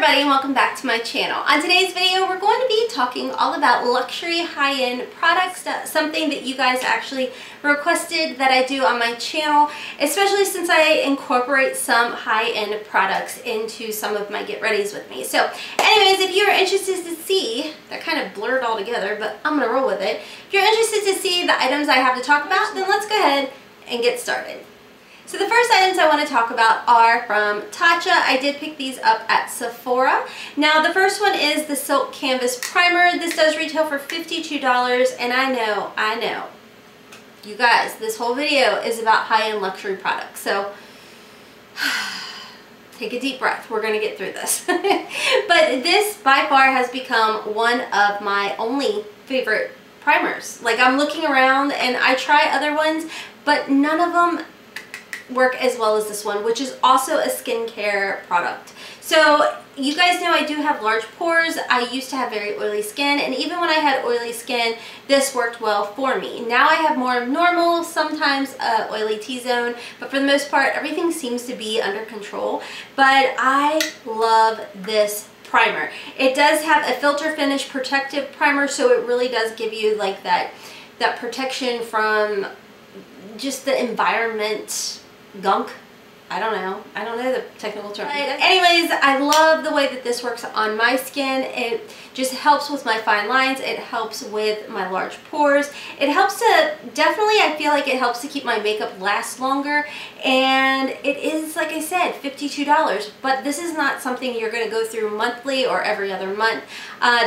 everybody and welcome back to my channel. On today's video we're going to be talking all about luxury high-end products, something that you guys actually requested that I do on my channel, especially since I incorporate some high-end products into some of my get readies with me. So anyways, if you are interested to see, that kind of blurred all together, but I'm going to roll with it. If you're interested to see the items I have to talk about, then let's go ahead and get started. So the first items I want to talk about are from Tatcha. I did pick these up at Sephora. Now the first one is the Silk Canvas Primer. This does retail for $52, and I know, you guys, this whole video is about high-end luxury products. So take a deep breath. We're going to get through this. But this by far has become one of my only favorite primers. Like, I'm looking around and I try other ones, but none of them work as well as this one, which is also a skincare product. So you guys know I do have large pores. I used to have very oily skin, and even when I had oily skin, this worked well for me. Now I have more normal, sometimes oily T-zone, but for the most part everything seems to be under control. But I love this primer. It does have a filter finish protective primer, so it really does give you like that protection from just the environment gunk. I don't know the technical term. But anyways, I love the way that this works on my skin. It just helps with my fine lines. It helps with my large pores. It helps to, definitely I feel like it helps to keep my makeup last longer. And it is, like I said, $52. But this is not something you're going to go through monthly or every other month.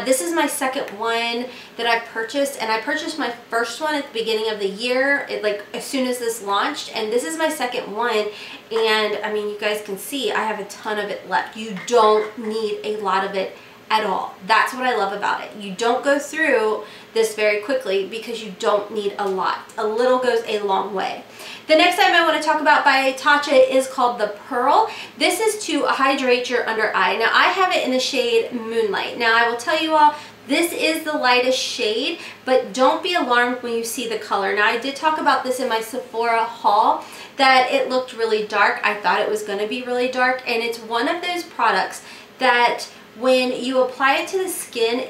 This is my second one that I've purchased. And I purchased my first one at the beginning of the year, like as soon as this launched. And this is my second one. And I mean, you guys can see I have a ton of it left. You don't need a lot of it at all. That's what I love about it. You don't go through this very quickly because you don't need a lot. A little goes a long way. The next item I want to talk about by Tatcha is called the Pearl. This is to hydrate your under eye. Now I have it in the shade Moonlight. Now I will tell you all, this is the lightest shade, but don't be alarmed when you see the color. Now I did talk about this in my Sephora haul, that it looked really dark. I thought it was going to be really dark, and it's one of those products that when you apply it to the skin,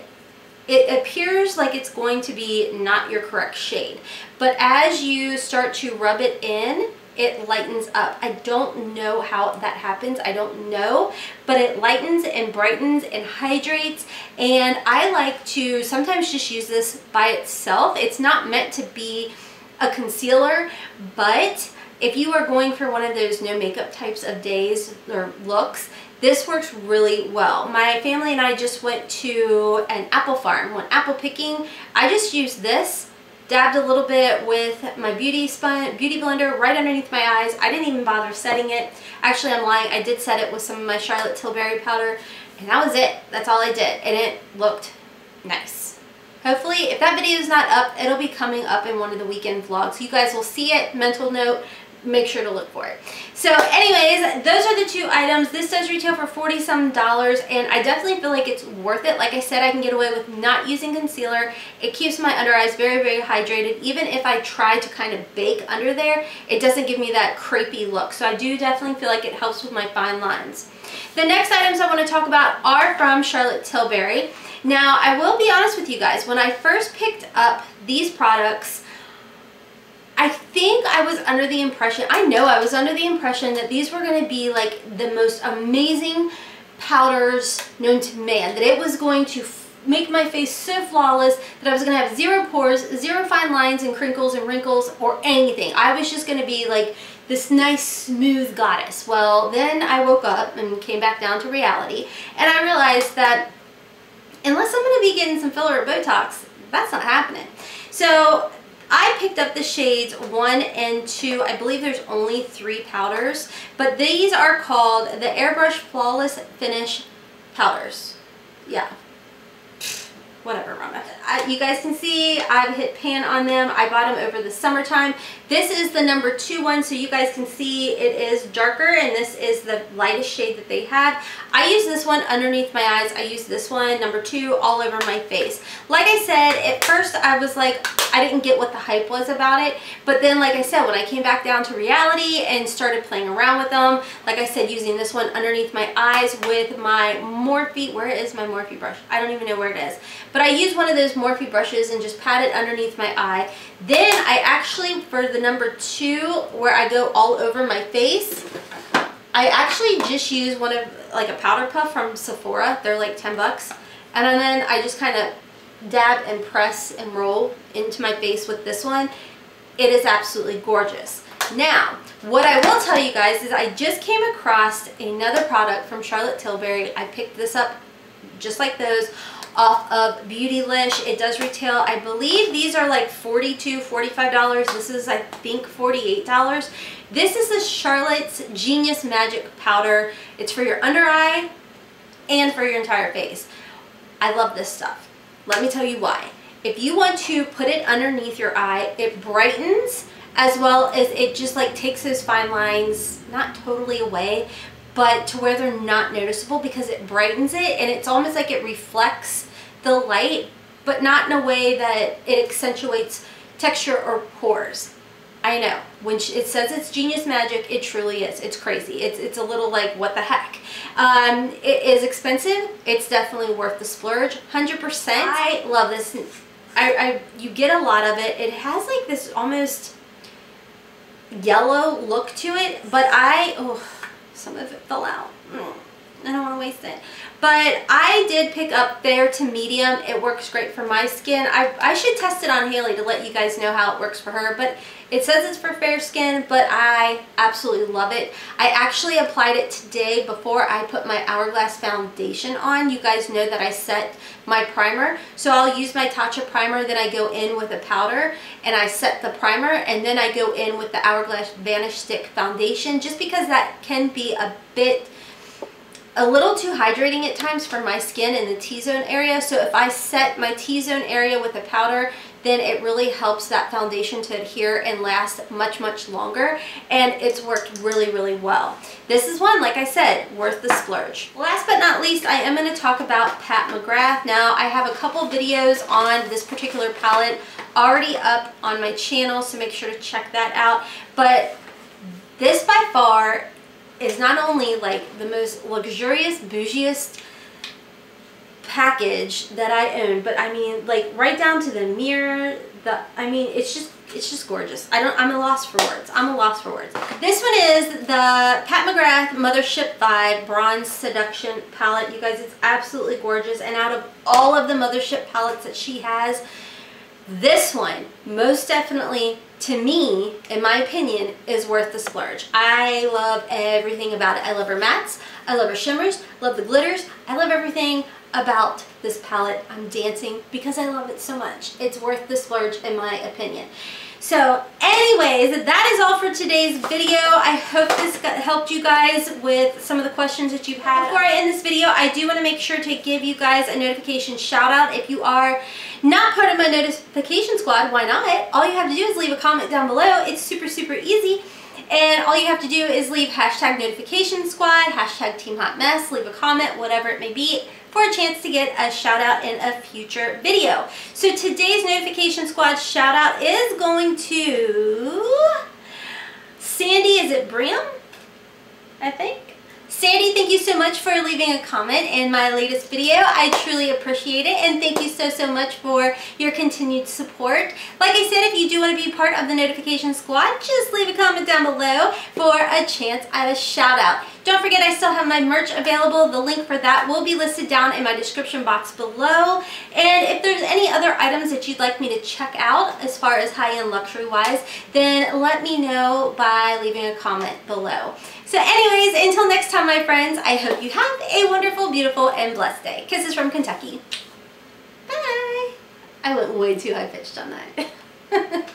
it appears like it's going to be not your correct shade. But as you start to rub it in, it lightens up. I don't know how that happens. I don't know, but it lightens and brightens and hydrates. And I like to sometimes just use this by itself. It's not meant to be a concealer, but if you are going for one of those no makeup types of days or looks, this works really well. My family and I just went to an apple farm, went apple picking. I just used this, dabbed a little bit with my beauty blender right underneath my eyes. I didn't even bother setting it. Actually, I'm lying. I did set it with some of my Charlotte Tilbury powder, and that was it. That's all I did, and it looked nice. Hopefully, if that video is not up, it'll be coming up in one of the weekend vlogs. You guys will see it. Mental note, make sure to look for it. So anyways, those are the two items. This does retail for $40-some, and I definitely feel like it's worth it. Like I said, I can get away with not using concealer. It keeps my under eyes very, very hydrated. Even if I try to kind of bake under there, it doesn't give me that crepey look. So I do definitely feel like it helps with my fine lines. The next items I want to talk about are from Charlotte Tilbury. Now, I will be honest with you guys. When I first picked up these products, I think I was under the impression, I know I was under the impression that these were going to be like the most amazing powders known to man, that it was going to make my face so flawless, that I was going to have zero pores, zero fine lines and crinkles and wrinkles or anything. I was just going to be like this nice smooth goddess. Well, then I woke up and came back down to reality, and I realized that unless I'm going to be getting some filler or Botox, that's not happening. So I picked up the shades 1 and 2. I believe there's only 3 powders, but these are called the Airbrush Flawless Finish powders. Yeah. whatever, Rhonda. You guys can see I've hit pan on them. I bought them over the summertime. This is the number 2 one, so you guys can see it is darker, and this is the lightest shade that they had. I use this one underneath my eyes. I use this one, number 2, all over my face. Like I said, at first I was like, I didn't get what the hype was about it, but then like I said, when I came back down to reality and started playing around with them, like I said, using this one underneath my eyes with my Morphe, where is my Morphe brush? I don't even know where it is, but I use one of those Morphe brushes and just pat it underneath my eye. Then I actually, for the number 2, where I go all over my face, I actually just use one of, like a powder puff from Sephora. They're like 10 bucks. And then I just kind of dab and press and roll into my face with this one. It is absolutely gorgeous. Now, what I will tell you guys is I just came across another product from Charlotte Tilbury. I picked this up just like those off of Beautylish. It does retail, I believe these are like $42, $45. This is, I think, $48. This is the Charlotte's Genius Magic Powder. It's for your under eye and for your entire face. I love this stuff. Let me tell you why. If you want to put it underneath your eye, it brightens, as well as it just like takes those fine lines, not totally away, but to where they're not noticeable, because it brightens it, and it's almost like it reflects the light, but not in a way that it accentuates texture or pores. I know, when it says it's Genius Magic, it truly is. It's crazy. It's a little like, what the heck. It is expensive. It's definitely worth the splurge, 100%. I love this. You get a lot of it. It has like this almost yellow look to it, but some of it fell out. I don't want to waste it. But I did pick up fair to medium. It works great for my skin. I should test it on Hailey to let you guys know how it works for her, but it says it's for fair skin, but I absolutely love it. I actually applied it today before I put my Hourglass foundation on. You guys know that I set my primer, so I'll use my Tatcha primer, then I go in with a powder and I set the primer, and then I go in with the Hourglass Vanish Stick foundation, just because that can be a little too hydrating at times for my skin in the T-zone area. So if I set my T-zone area with a powder, then it really helps that foundation to adhere and last much, much longer. And it's worked really, really well. This is one, like I said, worth the splurge. Last but not least, I am going to talk about Pat McGrath. Now, I have a couple videos on this particular palette already up on my channel, so make sure to check that out. But this by far is not only like the most luxurious, bougiest package that I own, but I mean, like, right down to the mirror, I mean, it's just gorgeous. I'm at a loss for words. I'm at a loss for words. This one is the Pat McGrath Mothership 5 Bronze Seduction palette. You guys, it's absolutely gorgeous, and out of all of the Mothership palettes that she has, this one, most definitely, to me, in my opinion, is worth the splurge. I love everything about it. I love her mattes, I love her shimmers, love the glitters, I love everything about this palette. I'm dancing because I love it so much. It's worth the splurge in my opinion. So anyways, that is all for today's video. I hope this helped you guys with some of the questions that you've had. Before I end this video, I do want to make sure to give you guys a notification shout out. If you are not part of my notification squad, why not? All you have to do is leave a comment down below. It's super, super easy. And all you have to do is leave hashtag notification squad, hashtag Team Hot Mess, leave a comment, whatever it may be, for a chance to get a shout out in a future video. So today's notification squad shout out is going to Sandy, is it Bram? I think. Sandy, thank you so much for leaving a comment in my latest video. I truly appreciate it, and thank you so, so much for your continued support. Like I said, if you do want to be part of the notification squad, just leave a comment down below for a chance at a shout out. Don't forget, I still have my merch available. The link for that will be listed down in my description box below. And if there's any other items that you'd like me to check out as far as high-end luxury wise, then let me know by leaving a comment below. So anyways, until next time, my friends, I hope you have a wonderful, beautiful, and blessed day. Kisses from Kentucky. Bye. I went way too high-pitched on that.